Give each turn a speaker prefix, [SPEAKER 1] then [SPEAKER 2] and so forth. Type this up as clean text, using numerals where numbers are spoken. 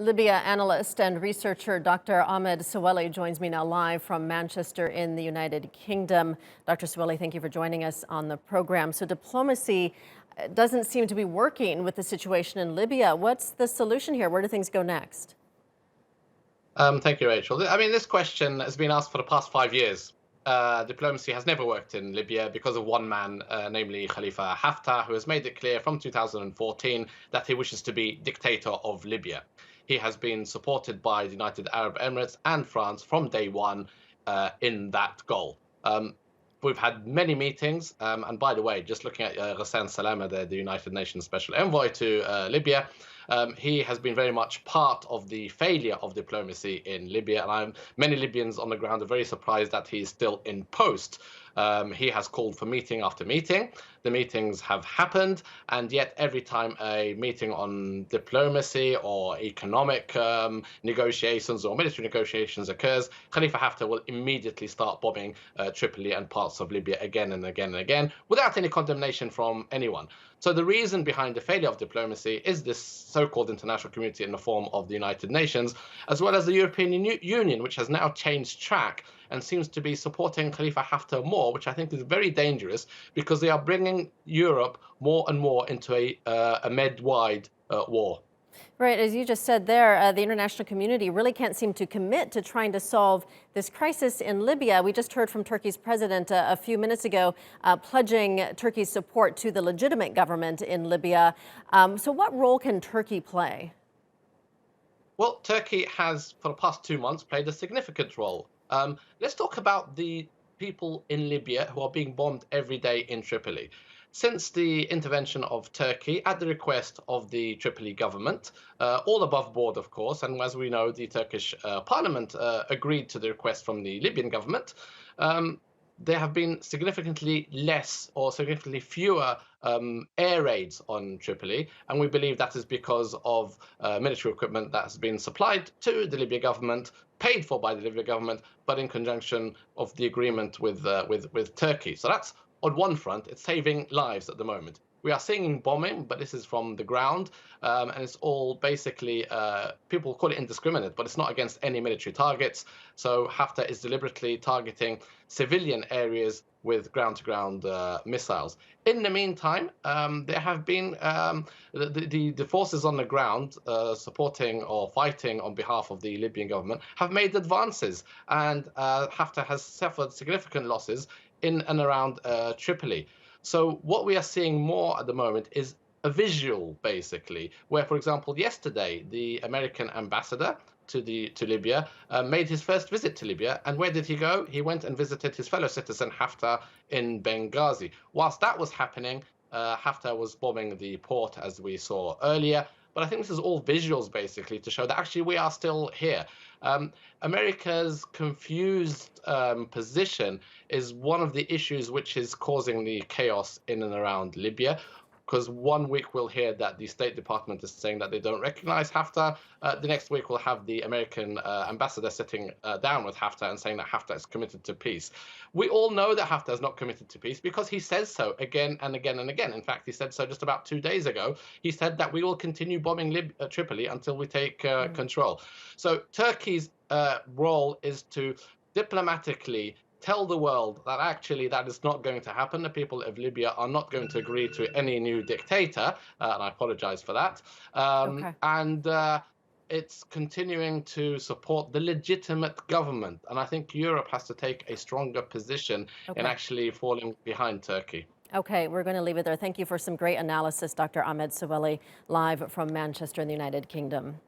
[SPEAKER 1] Libya analyst and researcher Dr. Ahmed Sewehli joins me now live from Manchester in the United Kingdom. Dr. Sewehli, thank you for joining us on the program. So diplomacy doesn't seem to be working with the situation in Libya. What's the solution here? Where do things go next?
[SPEAKER 2] Thank you, Rachel. I mean, this question has been asked for the past 5 years. Diplomacy has never worked in Libya because of one man, namely Khalifa Haftar, who has made it clear from 2014 that he wishes to be dictator of Libya. He has been supported by the United Arab Emirates and France from day one in that goal. We've had many meetings, and by the way, just looking at Ghassan Salama, the United Nations Special Envoy to Libya, he has been very much part of the failure of diplomacy in Libya, and many Libyans on the ground are very surprised that he's still in post. He has called for meeting after meeting. The meetings have happened, and yet every time a meeting on diplomacy or economic negotiations or military negotiations occurs, Khalifa Haftar will immediately start bombing Tripoli and parts of Libya again and again and again, without any condemnation from anyone. So the reason behind the failure of diplomacy is this so-called international community in the form of the United Nations, as well as the European Union, which has now changed track and seems to be supporting Khalifa Haftar more, which I think is very dangerous because they are bringing Europe more and more into a Med-wide war.
[SPEAKER 1] Right, as you just said there, the international community really can't seem to commit to trying to solve this crisis in Libya. We just heard from Turkey's president a few minutes ago pledging Turkey's support to the legitimate government in Libya. So what role can Turkey play?
[SPEAKER 2] Well, Turkey has, for the past 2 months, played a significant role. Let's talk about the people in Libya who are being bombed every day in Tripoli. Since the intervention of Turkey at the request of the Tripoli government, all above board, of course, and as we know, the Turkish parliament agreed to the request from the Libyan government, there have been significantly less or significantly fewer air raids on Tripoli, and we believe that is because of military equipment that has been supplied to the Libyan government, paid for by the Libyan government, but in conjunction of the agreement with Turkey. So that's on one front. It's saving lives at the moment. We are seeing bombing, but this is from the ground, and it's all basically, people call it indiscriminate, but it's not against any military targets. So Haftar is deliberately targeting civilian areas with ground-to-ground missiles. In the meantime, there have been the forces on the ground supporting or fighting on behalf of the Libyan government have made advances, and Haftar has suffered significant losses in and around Tripoli. So what we are seeing more at the moment is a visual, basically, where, for example, yesterday, the American ambassador to Libya made his first visit to Libya. And where did he go? He went and visited his fellow citizen Haftar in Benghazi. Whilst that was happening, Haftar was bombing the port, as we saw earlier. But I think this is all visuals, basically, to show that actually we are still here. America's confused position is one of the issues which is causing the chaos in and around Libya. Because 1 week we'll hear that the State Department is saying that they don't recognize Haftar. The next week we'll have the American ambassador sitting down with Haftar and saying that Haftar is committed to peace. We all know that Haftar is not committed to peace because he says so again and again and again. In fact, he said so just about 2 days ago. He said that we will continue bombing Tripoli until we take control. So Turkey's role is to diplomatically tell the world that actually that is not going to happen. The people of Libya are not going to agree to any new dictator, and I apologize for that. And it's continuing to support the legitimate government. And I think Europe has to take a stronger position in actually falling behind Turkey.
[SPEAKER 1] Okay, we're going to leave it there. Thank you for some great analysis, Dr. Ahmed Sewehli, live from Manchester in the United Kingdom.